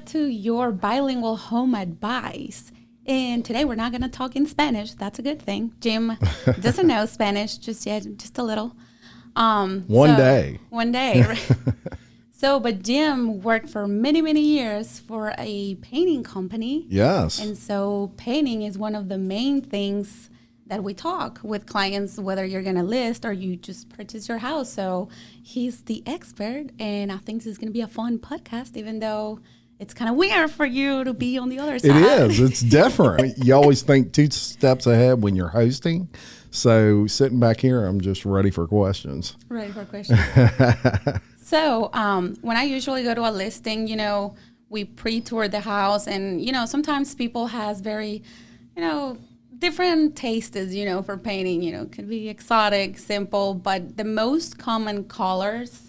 to your bilingual home advice. And today we're not going to talk in Spanish. That's a good thing. Jim doesn't know Spanish just yet, just a little. One day. Right? But Jim worked for many, many years for a painting company. Yes. And so painting is one of the main things that we talk with clients, whether you're going to list or you just purchase your house. So he's the expert, and I think this is going to be a fun podcast, even though it's kind of weird for you to be on the other side. It is. It's different. You always think 2 steps ahead when you're hosting. So sitting back here, I'm just ready for questions. Ready for questions. So when I usually go to a listing, we pre-tour the house, and, sometimes people has very, different tastes, for painting. It could be exotic, simple, but the most common colors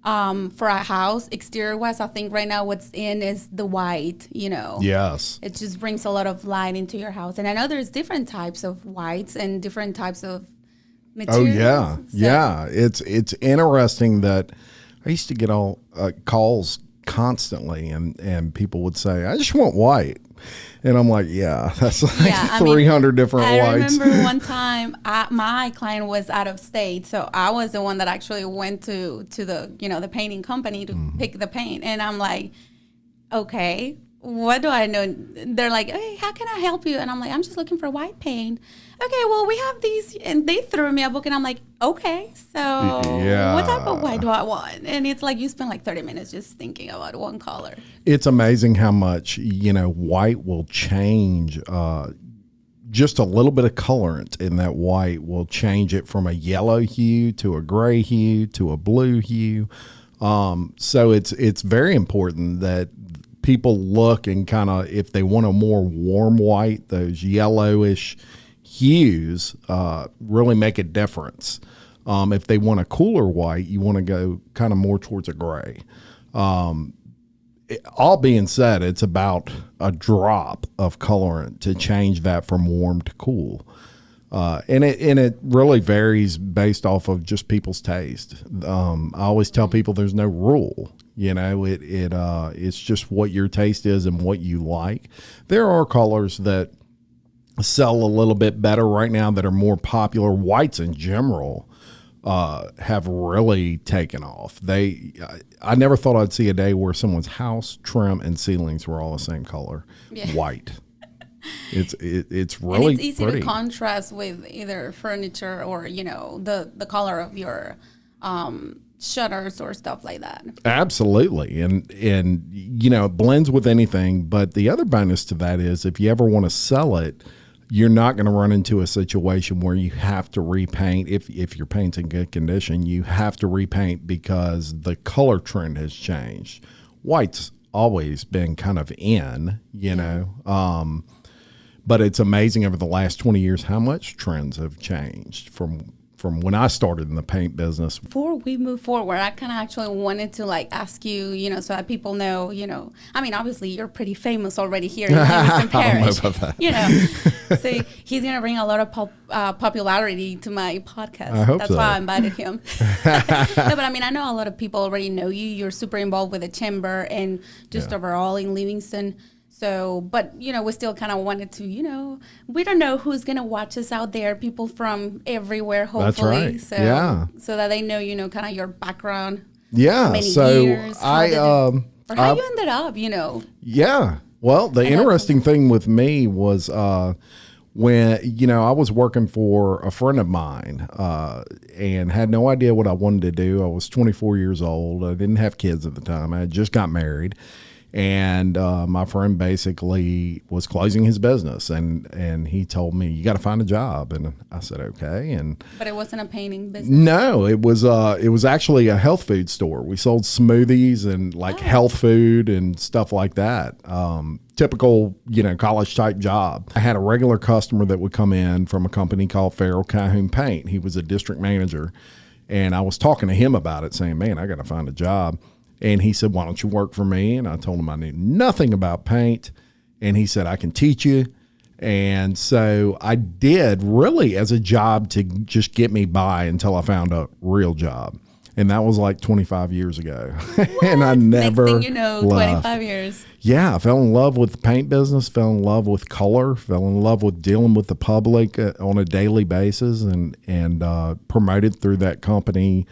for a house, exterior-wise, I think right now what's in is the white, Yes. It just brings a lot of light into your house. And I know there's different types of whites and different types of materials. Oh, yeah. So. Yeah. It's interesting that I used to get all calls constantly, and people would say, I just want white. And I'm like, yeah, that's like 300 different whites. I remember one time my client was out of state. So I was the one that actually went to the, the painting company to pick the paint. And I'm like, okay, what do I know? They're like, hey, how can I help you? And I'm like, I'm just looking for white paint. Okay, well, we have these. And they threw me a book, and I'm like, okay, so what type of white do I want? And it's like you spend like 30 minutes just thinking about one color. It's amazing how much, white will change. Just a little bit of colorant in that white will change it from a yellow hue to a gray hue to a blue hue. So it's very important that people look and kind of, if they want a more warm white, those yellowish hues really make a difference. If they want a cooler white, you want to go kind of more towards a gray. All being said, it's about a drop of colorant to change that from warm to cool. And it really varies based off of just people's taste. I always tell people there's no rule. It's just what your taste is and what you like. There are colors that sell a little bit better right now that are more popular. Whites in general have really taken off. I never thought I'd see a day where someone's house trim and ceilings were all the same color, white. It's really and it's easy pretty. to contrast with either furniture or the color of your shutters or stuff like that. Absolutely. And it blends with anything. But the other bonus to that is if you ever want to sell it, you're not going to run into a situation where you have to repaint. If your paint's in good condition, you have to repaint because the color trend has changed. White's always been kind of in, but it's amazing over the last 20 years how much trends have changed from when I started in the paint business. Before we move forward, I kind of actually wanted to ask you, so that people know, obviously you're pretty famous already here in Houston Parish. I don't know about that. So he's going to bring a lot of popularity to my podcast. I hope That's so. why I invited him. No, but I know a lot of people already know you. You're super involved with the chamber and just overall in Livingston. So, but, we still kind of wanted to, we don't know who's going to watch us out there, people from everywhere, hopefully. That's right. So that they know, kind of your background. Yeah. How many so years, how you ended up, Yeah. Well, the interesting thing with me was when, I was working for a friend of mine and had no idea what I wanted to do. I was 24 years old. I didn't have kids at the time. I had just got married. And my friend basically was closing his business, and he told me, you got to find a job. And I said, okay. But it wasn't a painting business? No, it was actually a health food store. We sold smoothies and health food and stuff like that. Typical, college type job. I had a regular customer that would come in from a company called Farrell Calhoun Paint. He was a district manager. And I was talking to him about it, saying, man, I got to find a job. And he said, why don't you work for me? And I told him I knew nothing about paint. And he said, I can teach you. And so I did really as a job to just get me by until I found a real job. And that was like 25 years ago. And I never Next thing you know, left. 25 years. Yeah, I fell in love with the paint business, fell in love with color, fell in love with dealing with the public on a daily basis, and promoted through that company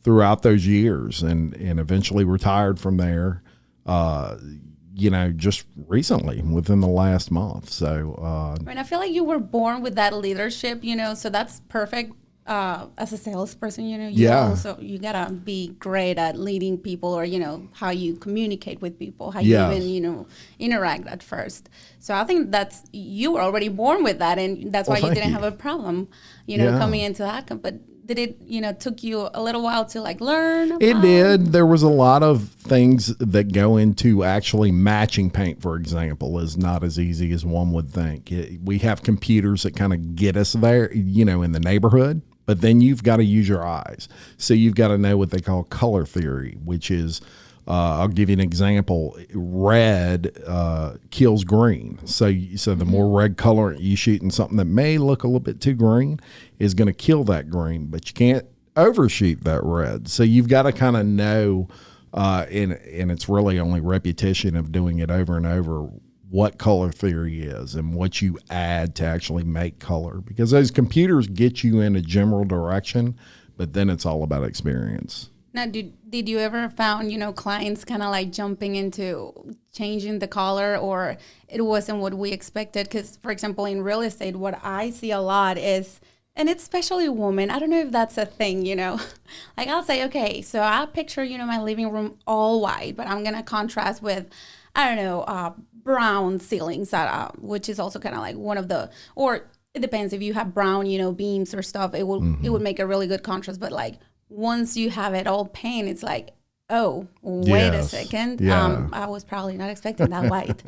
throughout those years, and eventually retired from there, just recently within the last month. So, And I feel like you were born with that leadership, so that's perfect. As a salesperson, you gotta be great at leading people, or how you communicate with people, how you even interact at first. So I think you were already born with that, and that's why you didn't have a problem coming into that. But did it took you a little while to learn about? It did. There was a lot of things that go into actually matching paint, for example, is not as easy as one would think. We have computers that kind of get us there, in the neighborhood. But then you've got to use your eyes. So you've got to know what they call color theory, which is, I'll give you an example. Red kills green. So the more red color you shoot in something that may look a little bit too green is going to kill that green. But you can't overshoot that red. So you've got to kind of know, and it's really only repetition of doing it over and over, what color theory is and what you add to actually make color, because those computers get you in a general direction, but then it's all about experience. Now, did you ever found, clients kind of jumping into changing the color, or it wasn't what we expected? Because, for example, in real estate, what I see a lot is, and it's especially women, I don't know if that's a thing, I'll say, okay, so I'll picture, my living room all white, but I'm going to contrast with, I don't know, brown ceilings, which is also kind of one of the, or it depends if you have brown, beams or stuff, it would make a really good contrast. But once you have it all paint, it's oh, wait a second. Yeah. I was probably not expecting that white.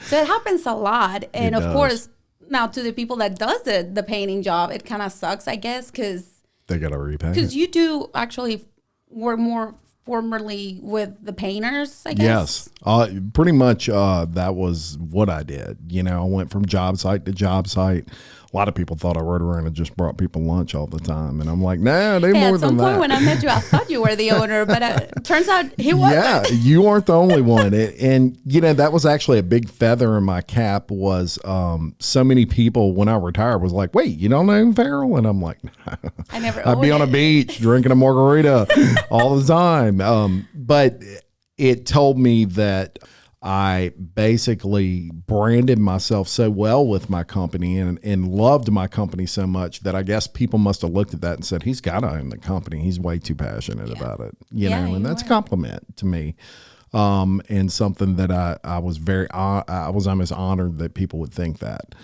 So it happens a lot. And of course, now to the people that does the painting job, it kind of sucks, I guess, because they got to repaint. Because you do actually work more formerly with the painters, I guess? Yes. Pretty much that was what I did. I went from job site to job site. A lot of people thought I rode around and just brought people lunch all the time. And I'm like, no, they're more than that. At some point when I met you, I thought you were the owner, but it turns out he wasn't. Yeah, you aren't the only one. And that was actually a big feather in my cap was so many people when I retired was like, wait, you don't know Farrell? And I'm like, I never I'd be on a beach drinking a margarita all the time. But it told me that I basically branded myself so well with my company and loved my company so much that I guess people must have looked at that and said, he's got to own the company. He's way too passionate about it, and that's a compliment to me. And something that I was I was almost honored that people would think that.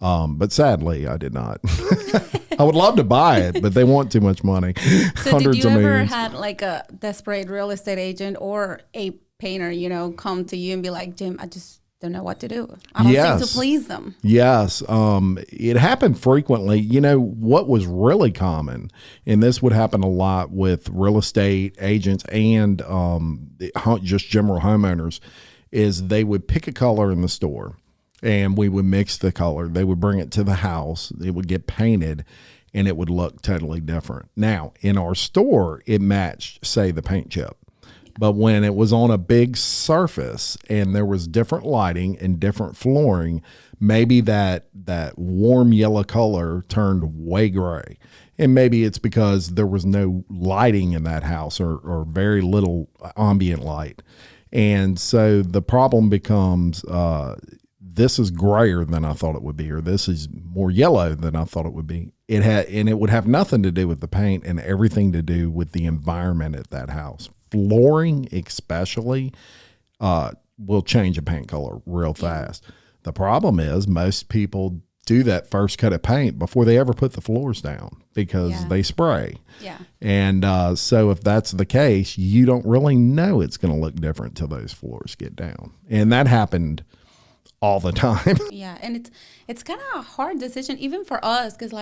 But sadly, I did not. I would love to buy it, but they want too much money. So Hundreds did you of ever millions. had a desperate real estate agent or a painter, come to you and be like, Jim, I just don't know what to do. I don't seem to please them. Yes. It happened frequently. What was really common, and this would happen a lot with real estate agents and just general homeowners, is they would pick a color in the store and we would mix the color. They would bring it to the house. It would get painted and it would look totally different. Now, in our store, it matched, say, the paint chip. But when it was on a big surface and there was different lighting and different flooring, maybe that warm yellow color turned way gray. And maybe it's because there was no lighting in that house or very little ambient light. And so the problem becomes this is grayer than I thought it would be, or this is more yellow than I thought it would be. And it would have nothing to do with the paint and everything to do with the environment at that house. Flooring especially will change a paint color real fast. The problem is most people do that first coat of paint before they ever put the floors down because they spray. Yeah. And so if that's the case, you don't really know it's going to look different till those floors get down. And that happened all the time. Yeah. And it's kind of a hard decision even for us because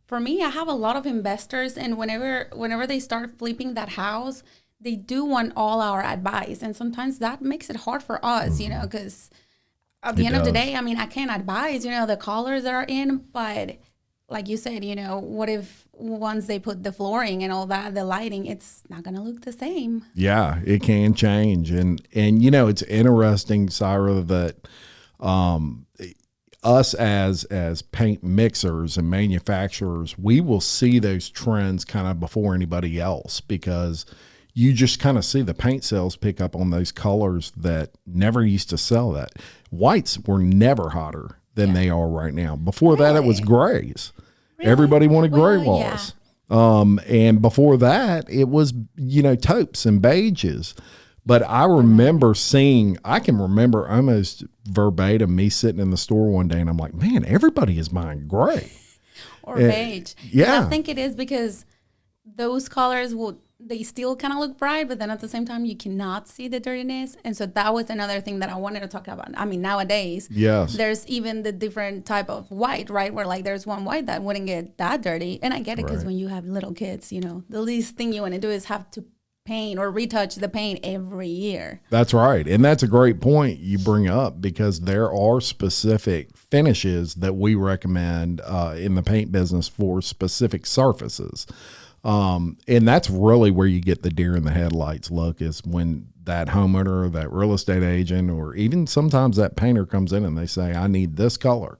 for me, I have a lot of investors, and whenever they start flipping that house, they do want all our advice. And sometimes that makes it hard for us, because at the end of the day, I mean, I can't advise, the colors that are in, but like you said, what if once they put the flooring and all that, the lighting, it's not going to look the same. Yeah, it can change. And it's interesting, Sayra, that us as paint mixers and manufacturers, we will see those trends kind of before anybody else, because you just kind of see the paint sales pick up on those colors that never used to sell that. Whites were never hotter than they are right now. Before that, it was grays. Really? Everybody wanted gray walls. Yeah. And before that, it was, taupes and beiges. But I can remember almost verbatim me sitting in the store one day and I'm like, man, everybody is buying gray. Or beige. Yeah. I think it is because those colors they still kind of look bright, but then at the same time, you cannot see the dirtiness. And so that was another thing that I wanted to talk about. I mean, nowadays, there's even the different type of white, right? Where like there's one white that wouldn't get that dirty. And I get it, because when you have little kids, the least thing you want to do is have to paint or retouch the paint every year. That's right. And that's a great point you bring up, because there are specific finishes that we recommend in the paint business for specific surfaces. And that's really where you get the deer in the headlights look, is when that homeowner, that real estate agent, or even sometimes that painter comes in and they say, I need this color.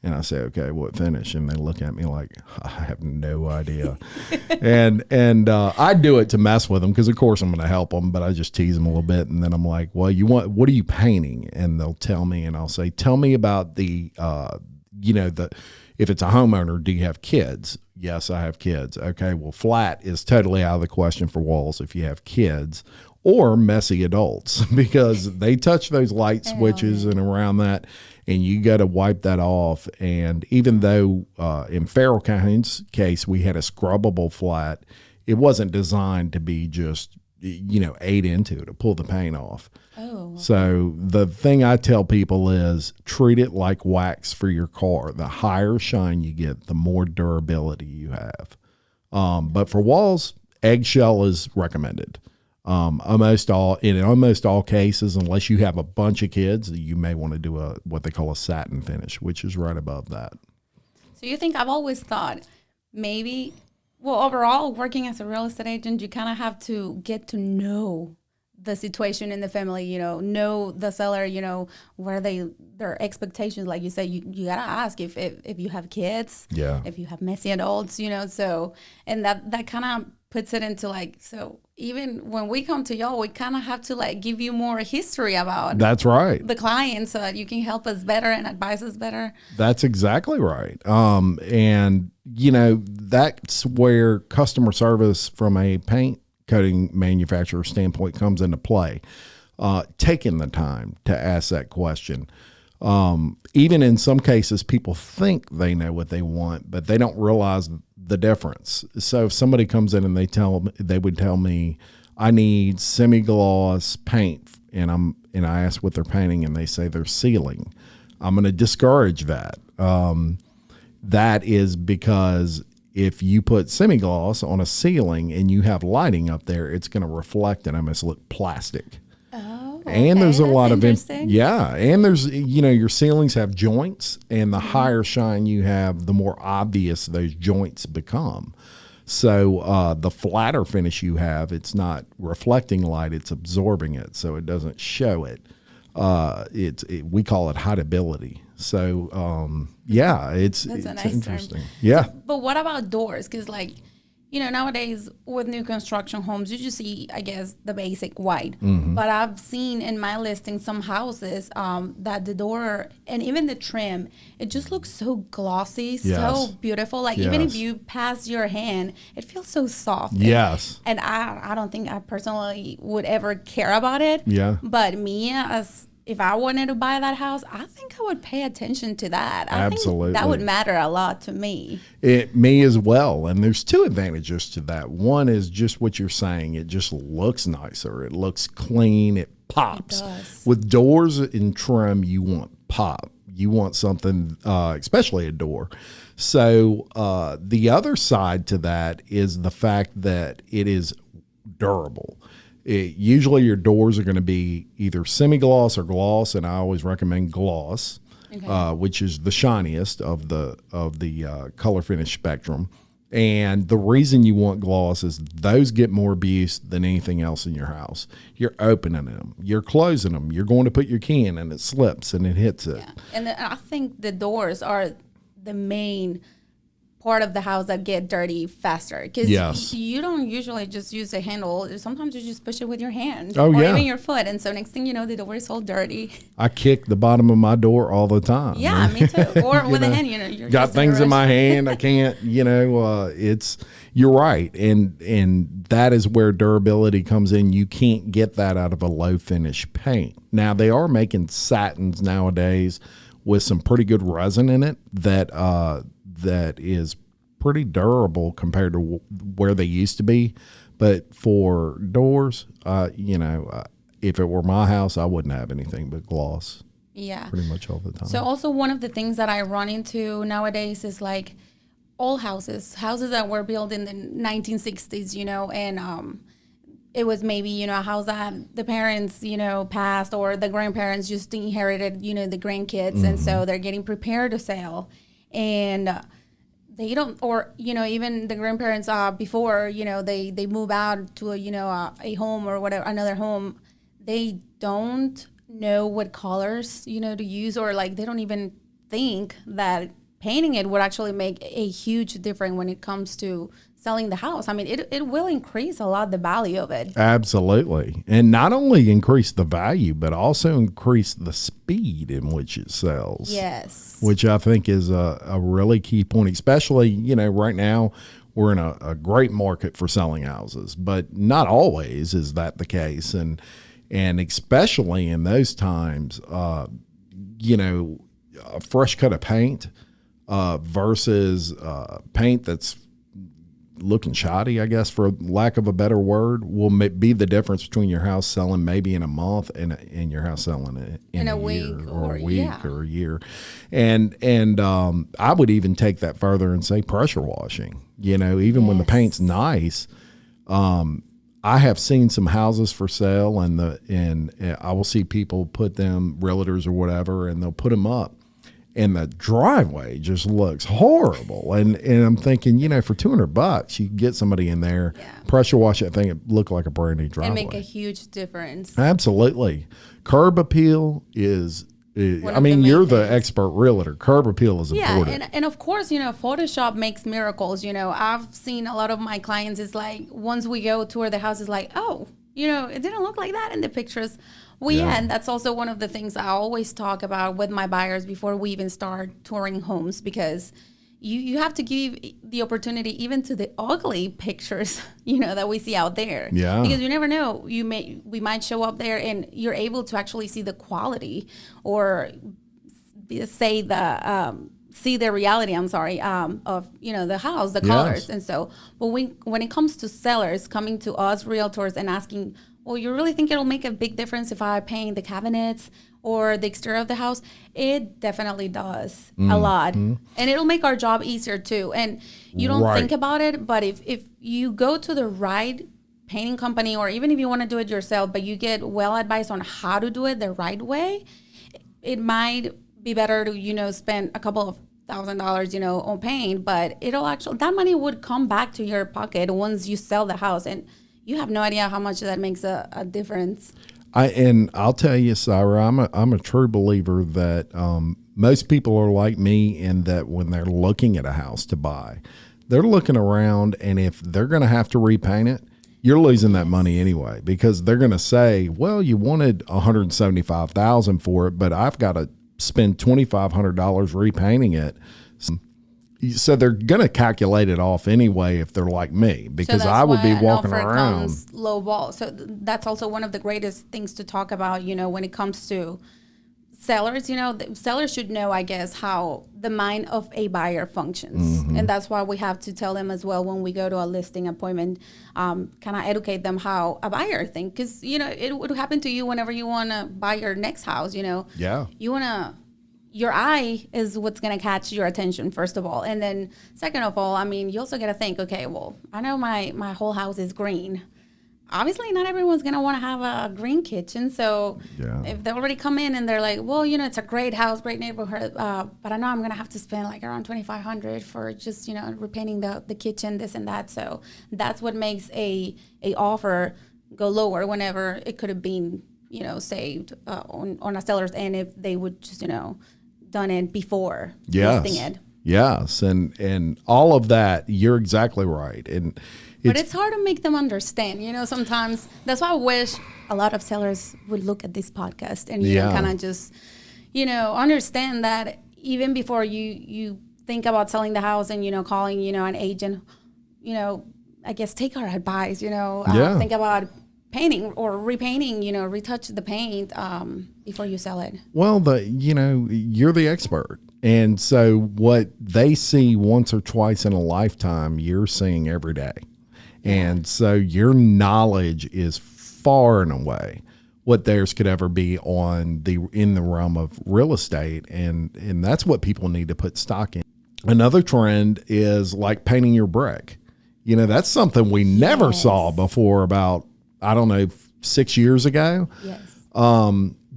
And I say, okay, what finish? And they look at me like, I have no idea. and I do it to mess with them, because of course I'm going to help them, but I just tease them a little bit. And then I'm like, well, what are you painting? And they'll tell me, and I'll say, tell me about the, if it's a homeowner, do you have kids? Yes, I have kids. Okay, well, flat is totally out of the question for walls if you have kids, or messy adults, because they touch those light switches and around that, and you got to wipe that off. And even though in Farrell Calhoun's case, we had a scrubbable flat, it wasn't designed to be just, ate into to pull the paint off. Oh. So the thing I tell people is treat it like wax for your car. The higher shine you get, the more durability you have. But for walls, eggshell is recommended. In almost all cases, unless you have a bunch of kids, you may want to do what they call a satin finish, which is right above that. So you think, I've always thought maybe, well, overall, working as a real estate agent, you kind of have to get to know the situation in the family, know the seller, where their expectations, like you said, you got to ask if you have kids, if you have messy adults, so, and that kind of puts it into like, so even when we come to y'all, we kind of have to like give you more history about that's right the client, so that you can help us better and advise us better. That's exactly right. And that's where customer service from a paint coating manufacturer standpoint comes into play. Taking the time to ask that question. Even in some cases, people think they know what they want, but they don't realize the difference. So if somebody comes in and they would tell me, I need semi-gloss paint, and I ask what they're painting, and they say they're sealing, I'm going to discourage that. That is because if you put semi-gloss on a ceiling and you have lighting up there, it's going to reflect and almost look plastic. Oh, okay. And there's a lot of and there's your ceilings have joints, and the higher shine you have, the more obvious those joints become. So the flatter finish you have, it's not reflecting light, it's absorbing it, so it doesn't show it. We call it hideability. So it's nice interesting. Term. Yeah. But what about doors? Because nowadays with new construction homes, you just see, I guess, the basic white. Mm-hmm. But I've seen in my listing some houses that the door and even the trim, it just looks so glossy, so beautiful. Like even if you pass your hand, it feels so soft. Yes. And I don't think I personally would ever care about it. Yeah. But me, if I wanted to buy that house, I think I would pay attention to that. Absolutely. I think that would matter a lot to me. Me as well. And there's two advantages to that. One is just what you're saying. It just looks nicer. It looks clean. It pops. It does. With doors and trim, you want pop. You want something, especially a door. So the other side to that is the fact that it is durable. Usually your doors are going to be either semi-gloss or gloss, and I always recommend gloss. which is the shiniest of the color finish spectrum. And the reason you want gloss is those get more abuse than anything else in your house. You're opening them, you're closing them, you're going to put your key in and it slips and it hits it. Yeah. And I think the doors are the main part of the house that get dirty faster, because you don't usually just use a handle. Sometimes you just push it with your hand or even your foot, and so next thing you know, the door is all dirty. I kick the bottom of my door all the time. Yeah, me too. Or with a hand, you're got things in my hand. I can't, it's, you're right, and that is where durability comes in. You can't get that out of a low finish paint. Now they are making satins nowadays with some pretty good resin in it that is pretty durable compared to where they used to be. But for doors, if it were my house, I wouldn't have anything but gloss. Yeah. Pretty much all the time. So also one of the things that I run into nowadays is like old houses that were built in the 1960s, and it was maybe, a house that the parents, passed, or the grandparents just inherited, the grandkids. And so they're getting prepared to sell. And they don't, or, even the grandparents before, they move out to a home or whatever, another home, they don't know what colors, to use, or like they don't even think that painting it would actually make a huge difference when it comes to selling the house. I mean, it will increase a lot the value of it. Absolutely. And not only increase the value, but also increase the speed in which it sells. Yes. Which I think is a really key point, especially, right now we're in a great market for selling houses, but not always is that the case. And especially in those times, a fresh coat of paint versus paint that's looking shoddy, I guess, for lack of a better word, will be the difference between your house selling maybe in a month and your house selling it in a week year or a year. And I would even take that further and say pressure washing, even when the paint's nice. I have seen some houses for sale and I will see people put them, realtors or whatever, and they'll put them up. And the driveway just looks horrible. And I'm thinking, for $200, you can get somebody in there, pressure wash that thing, it look like a brand new driveway. And make a huge difference. Absolutely. Curb appeal is, you're the expert realtor. Curb appeal is important. And of course, Photoshop makes miracles. I've seen a lot of my clients, it's like, once we go tour the house, it's like, oh, it didn't look like that in the pictures. And that's also one of the things I always talk about with my buyers before we even start touring homes, because you have to give the opportunity even to the ugly pictures, that we see out there. Yeah. Because you never know, we might show up there and you're able to actually see the quality or see the reality, of, the house, the colors. And so, but when it comes to sellers coming to us realtors and asking, well, you really think it'll make a big difference if I paint the cabinets or the exterior of the house? It definitely does a lot. And it'll make our job easier too. And you don't think about it, but if you go to the right painting company, or even if you want to do it yourself, but you get well advised on how to do it the right way, it might be better to, spend a couple of $1,000, on paint, but that money would come back to your pocket once you sell the house. And you have no idea how much that makes a difference. I'll tell you, Sayra, I'm a true believer that most people are like me in that when they're looking at a house to buy, they're looking around, and if they're going to have to repaint it, you're losing that money anyway, because they're going to say, well, you wanted $175,000 for it, but I've got to spend $2,500 repainting it. So they're going to calculate it off anyway if they're like me, because I would be walking around low ball. So that's also one of the greatest things to talk about, when it comes to sellers. Sellers should know, I guess, how the mind of a buyer functions. And that's why we have to tell them as well when we go to a listing appointment, kind of educate them how a buyer thinks. Because, it would happen to you whenever you want to buy your next house, Yeah. You want to... Your eye is what's going to catch your attention, first of all. And then second of all, you also got to think, okay, well, I know my whole house is green. obviously not everyone's going to want to have a green kitchen. So if they already come in and they're like, well, it's a great house, great neighborhood, but I know I'm going to have to spend like around $2,500 for just, repainting the kitchen, this and that. So that's what makes a offer go lower whenever it could have been, saved on a seller's end if they would just, done it before listing it. Yes. And all of that, you're exactly right. But it's hard to make them understand, sometimes. That's why I wish a lot of sellers would look at this podcast and, kind of just, understand that even before you think about selling the house and, calling, an agent, I guess take our advice, think about painting or repainting, retouch the paint before you sell it. Well, you're the expert. And so what they see once or twice in a lifetime, you're seeing every day. And so your knowledge is far and away what theirs could ever be in the realm of real estate. And that's what people need to put stock in. Another trend is like painting your brick. That's something we never saw before about, 6 years ago. Yes.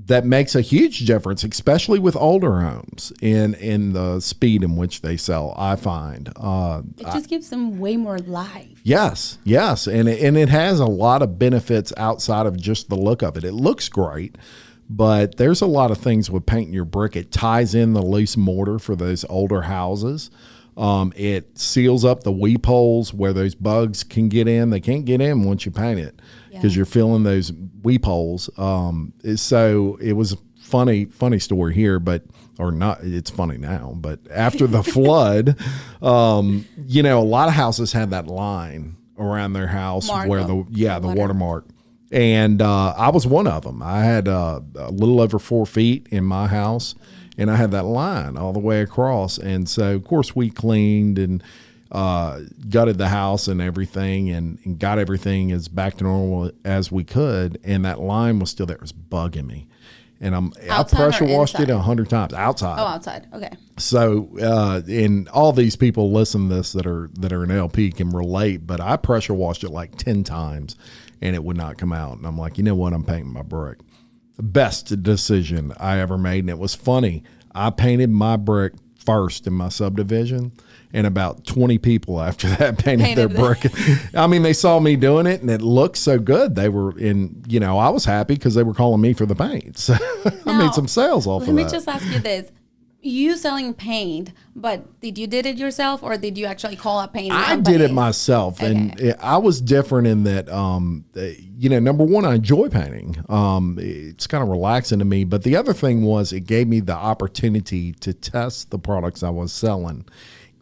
That makes a huge difference, especially with older homes in the speed in which they sell, I find. It just gives them way more life. Yes. And it has a lot of benefits outside of just the look of it. It looks great, but there's a lot of things with painting your brick. It ties in the loose mortar for those older houses. It seals up the weep holes where those bugs can get in. They can't get in once you paint it because you're filling those weep holes. So it was a funny story here, or not. It's funny now, but after the flood, a lot of houses had that line around their house where the watermark. And I was one of them. I had a little over 4 feet in my house. And I had that line all the way across. And so, of course, we cleaned and gutted the house and everything and got everything as back to normal as we could. And that line was still there. It was bugging me. And I pressure washed it 100 times. Outside. Oh, outside. Okay. So, and all these people listen to this that are an LP can relate, but I pressure washed it like 10 times and it would not come out. And I'm like, you know what? I'm painting my brick. Best decision I ever made. And it was funny. I painted my brick first in my subdivision, and about 20 people after that painted their brick. I mean, they saw me doing it and it looked so good. They were I was happy because they were calling me for the paint. So I made some sales off of that. Let me just ask you this. You selling paint, but did you did it yourself or did you actually call a painting company? I did it myself. Okay. And I was different in that, number one, I enjoy painting. It's kind of relaxing to me. But the other thing was it gave me the opportunity to test the products I was selling.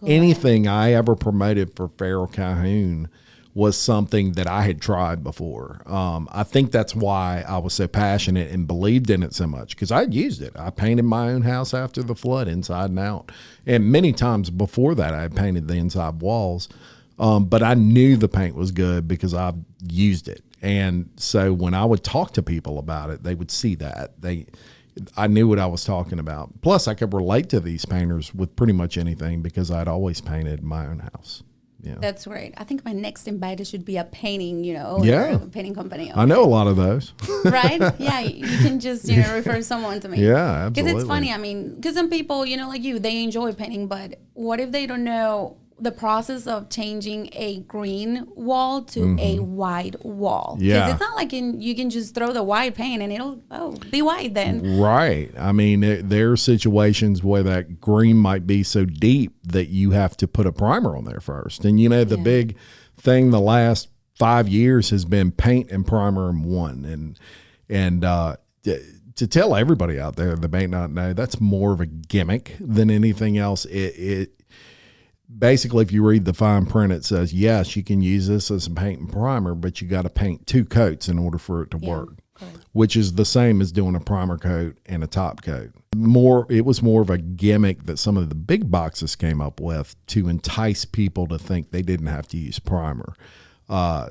Anything I ever promoted for Farrell Calhoun was something that I had tried before. I think that's why I was so passionate and believed in it so much, because I'd used it. I painted my own house after the flood inside and out. And many times before that, I had painted the inside walls. But I knew the paint was good because I've used it. And so when I would talk to people about it, they would see that. I knew what I was talking about. Plus, I could relate to these painters with pretty much anything because I'd always painted my own house. Yeah. That's great. I think my next invite should be a painting, a painting company. I know a lot of those. Right? Yeah. You can just, refer someone to me. Yeah, absolutely. Because it's funny. I mean, because some people, like you, they enjoy painting, but what if they don't know the process of changing a green wall to a white wall? Yeah. Because it's not like you can just throw the white paint and it'll be white then. Right. I mean, there are situations where that green might be so deep that you have to put a primer on there first. And, the big thing the last 5 years has been paint and primer in one. And to tell everybody out there that may not know, that's more of a gimmick than anything else. Basically, if you read the fine print, it says, yes, you can use this as a paint and primer, but you got to paint 2 coats in order for it to work, which is the same as doing a primer coat and a top coat. It was more of a gimmick that some of the big boxes came up with to entice people to think they didn't have to use primer.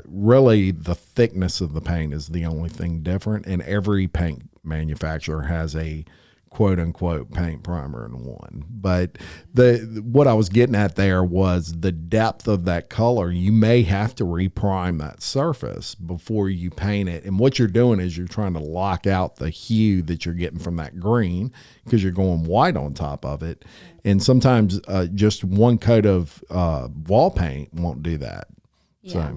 Really, the thickness of the paint is the only thing different, and every paint manufacturer has a quote unquote paint, primer, and one. But what I was getting at there was the depth of that color. You may have to reprime that surface before you paint it. And what you're doing is you're trying to lock out the hue that you're getting from that green because you're going white on top of it. And sometimes just one coat of wall paint won't do that. Yeah.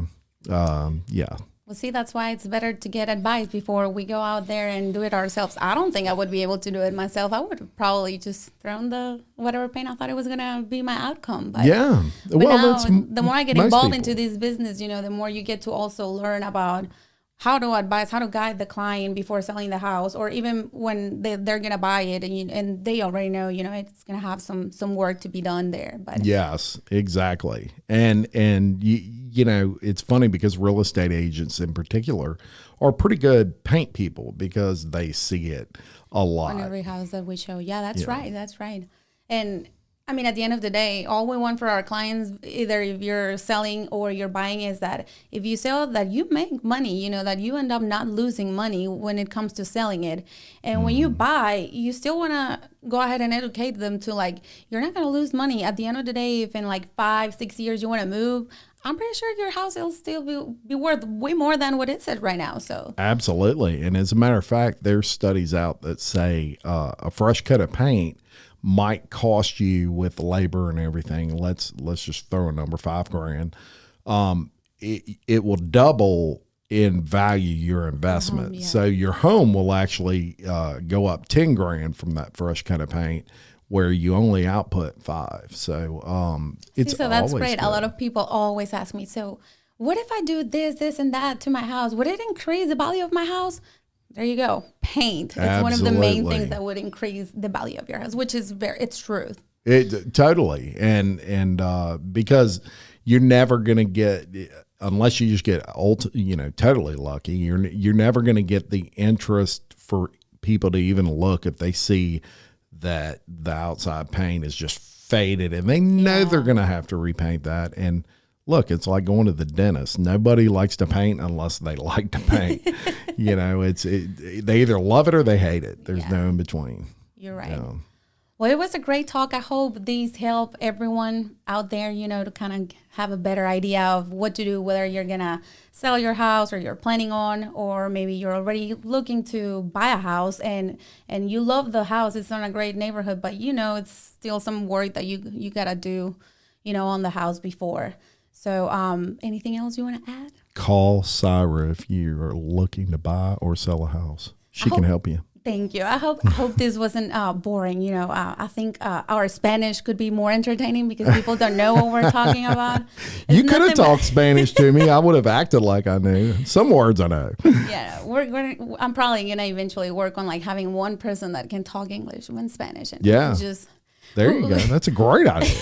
So, yeah. Well, see, that's why it's better to get advice before we go out there and do it ourselves. I don't think I would be able to do it myself. I would probably just throw in the whatever paint I thought it was going to be my outcome. But, yeah. But well, now, that's the more I get involved people. into this business, the more you get to also learn about how to advise, how to guide the client before selling the house, or even when they're going to buy it and they already know, it's going to have some work to be done there. But yes, exactly. And it's funny because real estate agents in particular are pretty good paint people because they see it a lot. On every house that we show. Yeah, that's right. That's right. And I mean, at the end of the day, all we want for our clients, either if you're selling or you're buying, is that if you sell, that you make money, that you end up not losing money when it comes to selling it. And when you buy, you still want to go ahead and educate them to you're not going to lose money. At the end of the day, if in 5-6 years you want to move, I'm pretty sure your house will still be worth way more than what it's at right now. So absolutely. And as a matter of fact, there's studies out that say a fresh coat of paint might cost you with labor and everything. Let's just throw a number, $5,000. It will double in value your investment. Yeah. So your home will actually go up $10,000 from that fresh coat of paint, where you only output $5,000. So it's so that's always great. good. A lot of people always ask me, so what if I do this, and that to my house? Would it increase the value of my house? There you go. Paint. It's one of the main things that would increase the value of your house, which is it's truth. It totally. And because you're never going to get, unless you just get totally lucky, you're never going to get the interest for people to even look if they see that the outside paint is just faded and they know they're going to have to repaint that. And look, it's like going to the dentist. Nobody likes to paint unless they like to paint. They either love it or they hate it. There's no in between. You're right. Well, it was a great talk. I hope these help everyone out there, to kind of have a better idea of what to do, whether you're going to sell your house or you're planning on, or maybe you're already looking to buy a house and you love the house. It's in a great neighborhood, but it's still some work that you got to do, on the house before. So anything else you want to add? Call Sayra if you are looking to buy or sell a house. She can help you. Thank you. I hope this wasn't boring. I think our Spanish could be more entertaining because people don't know what we're talking about. You could have talked Spanish to me. I would have acted like I knew. Some words I know. Yeah, I'm probably going to eventually work on having one person that can talk English and Spanish. And there you go. That's a great idea.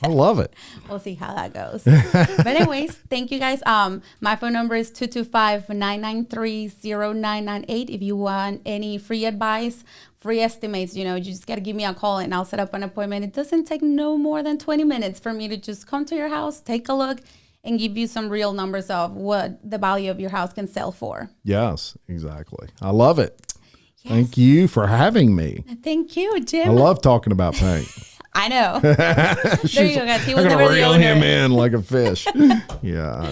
I love it. We'll see how that goes. But anyways, thank you guys. My phone number is 225-993-0998. If you want any free advice, free estimates, you just got to give me a call and I'll set up an appointment. It doesn't take no more than 20 minutes for me to just come to your house, take a look, and give you some real numbers of what the value of your house can sell for. Yes, exactly. I love it. Yes. Thank you for having me. Thank you, Jim. I love talking about paint. I know. There you go, guys. He was never the owner. Reel him in like a fish. Yeah.